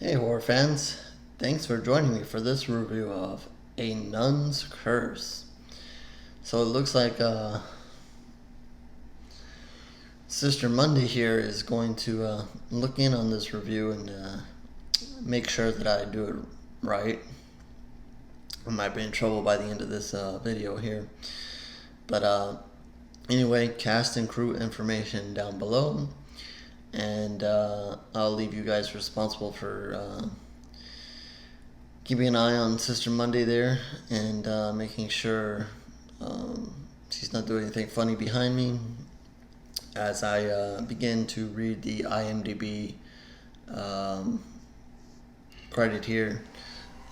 Hey horror fans, thanks for joining me for this review of A Nun's Curse. So it looks like Sister Monday here is going to look in on this review and make sure that I do it right. I might be in trouble by the end of this video here. But anyway, cast and crew information down below. And I'll leave you guys responsible for keeping an eye on Sister Monday there and making sure she's not doing anything funny behind me as I begin to read the IMDb credit here.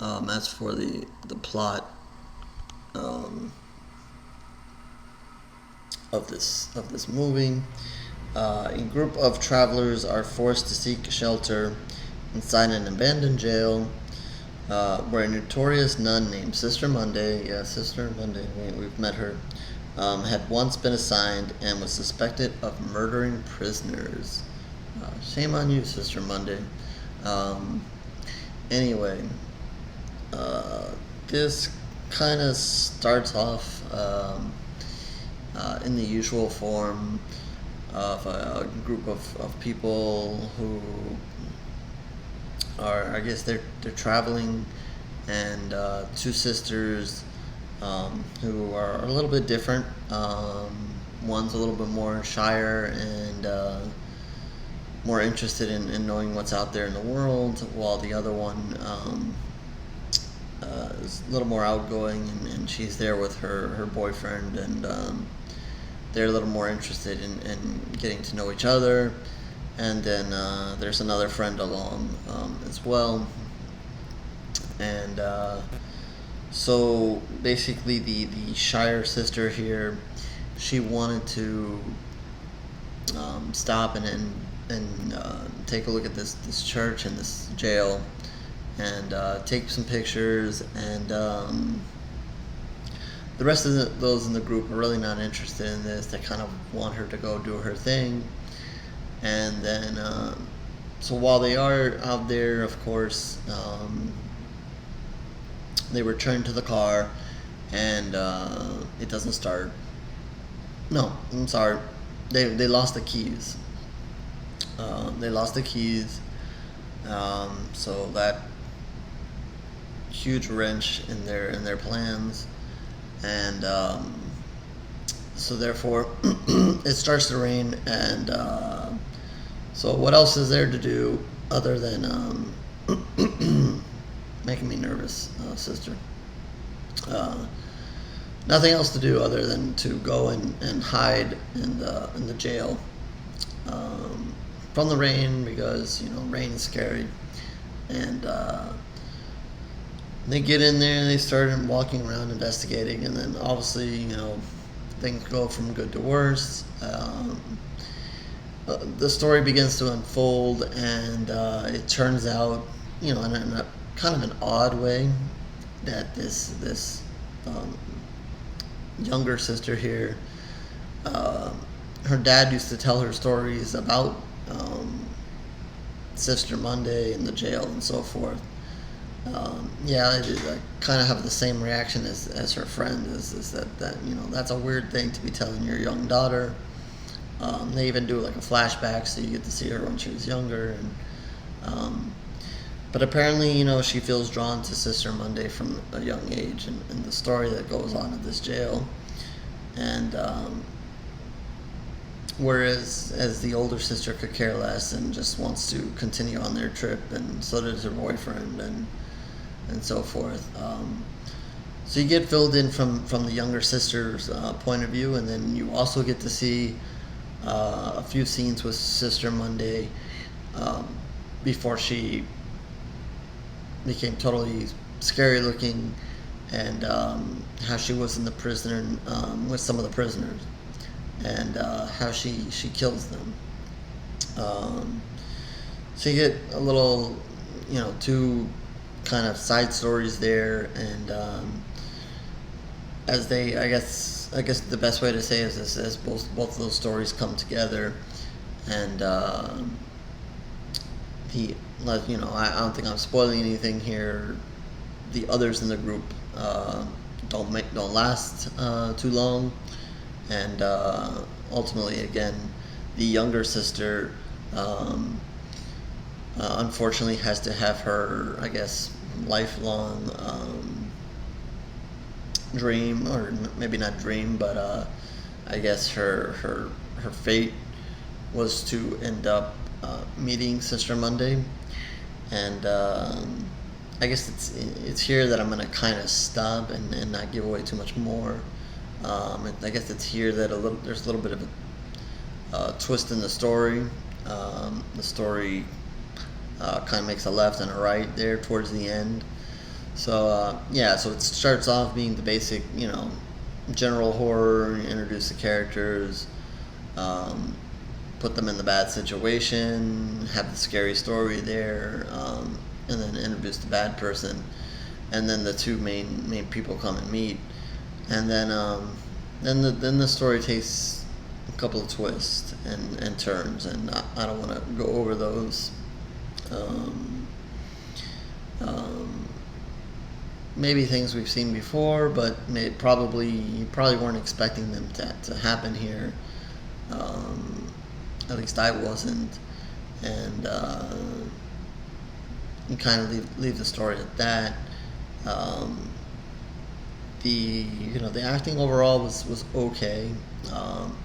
As for the plot of this movie. A group of travelers are forced to seek shelter inside an abandoned jail where a notorious nun named Sister Monday, Sister Monday, we've met her, had once been assigned and was suspected of murdering prisoners. Shame on you, Sister Monday. Anyway, this kind of starts off in the usual form of a group of people who are, I guess they're traveling, and two sisters who are a little bit different. One's a little bit more shyer and more interested in knowing what's out there in the world, while the other one is a little more outgoing, and she's there with her boyfriend, and they're a little more interested in getting to know each other. And then there's another friend along as well. And so basically the Shire sister here, she wanted to stop and take a look at this church and this jail and take some pictures, and the rest of those in the group are really not interested in this. They kind of want her to go do her thing. And then, so while they are out there, of course, they return to the car, and it doesn't start. No, I'm sorry. They lost the keys. They lost the keys. So that huge wrench in their plans. And so therefore it starts to rain, and so what else is there to do other than making me nervous, sister? Nothing else to do other than to go and hide in the jail from the rain, because rain is scary. And they get in there and they start walking around investigating, and then obviously, things go from good to worse. The story begins to unfold, and it turns out, in a kind of an odd way, that this younger sister here, her dad used to tell her stories about Sister Monday in the jail and so forth. I kind of have the same reaction as her friend, is that that's a weird thing to be telling your young daughter. They even do like a flashback, so you get to see her when she was younger. And but apparently, she feels drawn to Sister Monday from a young age, and the story that goes on at this jail. And whereas as the older sister could care less and just wants to continue on their trip, and so does her boyfriend, and so forth. So you get filled in from the younger sister's point of view, and then you also get to see a few scenes with Sister Monday before she became totally scary looking, and how she was in the prison with some of the prisoners, and how she kills them. So you get a little, two kind of side stories there, and as they, I guess the best way to say it is as both of those stories come together, and the I don't think I'm spoiling anything here. The others in the group don't last too long, and ultimately, again, the younger sister unfortunately has to have her, I guess, lifelong dream, or maybe not dream, but I guess her fate was to end up meeting Sister Monday, and I guess it's here that I'm gonna kind of stop and not give away too much more. I guess it's here that there's a little bit of a twist in the story. The story kind of makes a left and a right there towards the end. So so it starts off being the basic, general horror. You introduce the characters, put them in the bad situation, have the scary story there, and then introduce the bad person, and then the two main people come and meet, and then the story takes a couple of twists and turns, and I don't want to go over those. Maybe things we've seen before, but you probably weren't expecting them to happen here. At least I wasn't, and you kind of leave the story at that. The acting overall was okay.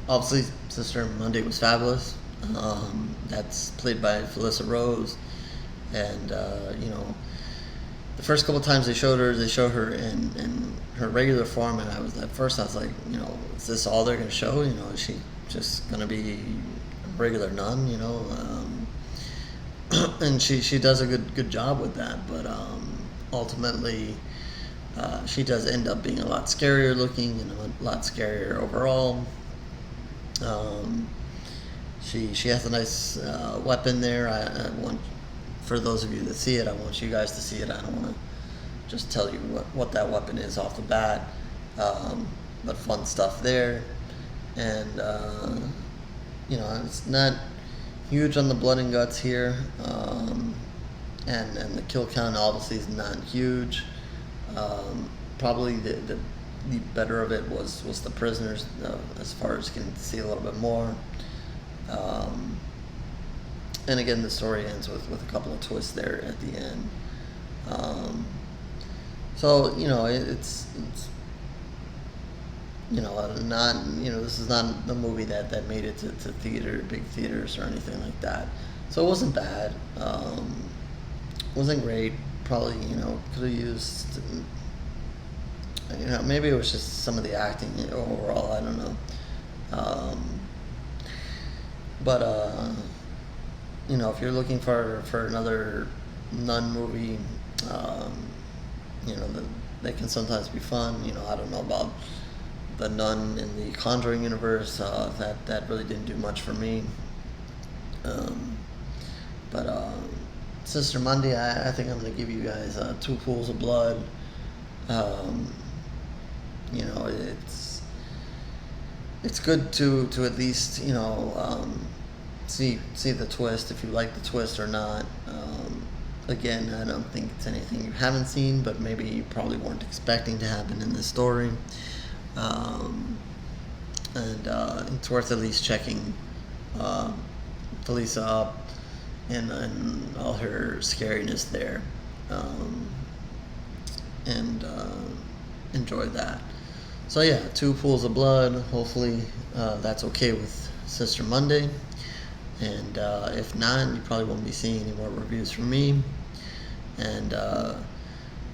Obviously, Sister Monday was fabulous. That's played by Felissa Rose, and the first couple times they showed her in her regular form, and at first I was like, is this all they're gonna show? Is she just gonna be a regular nun? And she does a good job with that, but ultimately she does end up being a lot scarier looking and a lot scarier overall. She has a nice weapon there. I want, for those of you that see it, I want you guys to see it. I don't want to just tell you what that weapon is off the bat, but fun stuff there. And it's not huge on the blood and guts here, and the kill count obviously is not huge. Probably the better of it was the prisoners, as far as you can see a little bit more. And again, the story ends with a couple of twists there at the end. So it's not, this is not the movie that made it to big theaters or anything like that. So it wasn't bad. Wasn't great. Probably could have used. Maybe it was just some of the acting overall. I don't know. But if you're looking for another nun movie, they can sometimes be fun. I don't know about the Nun in the Conjuring universe. That really didn't do much for me. But Sister Monday, I think I'm going to give you guys Two Pools of Blood. It's good to at least see the twist, if you like the twist or not. Again, I don't think it's anything you haven't seen, but maybe you probably weren't expecting to happen in this story. And it's worth at least checking Felissa up and all her scariness there, and enjoy that. So yeah, Two Pools of Blood. Hopefully that's okay with Sister Monday. And if not, you probably won't be seeing any more reviews from me. And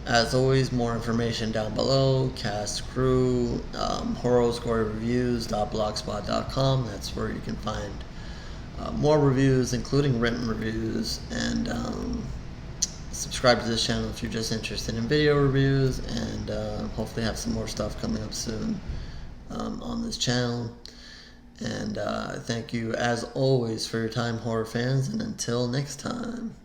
as always, more information down below. Cast, crew, horrorscorereviews.blogspot.com. That's where you can find more reviews, including written reviews. And subscribe to this channel if you're just interested in video reviews. And hopefully have some more stuff coming up soon on this channel. And thank you, as always, for your time, horror fans. And until next time.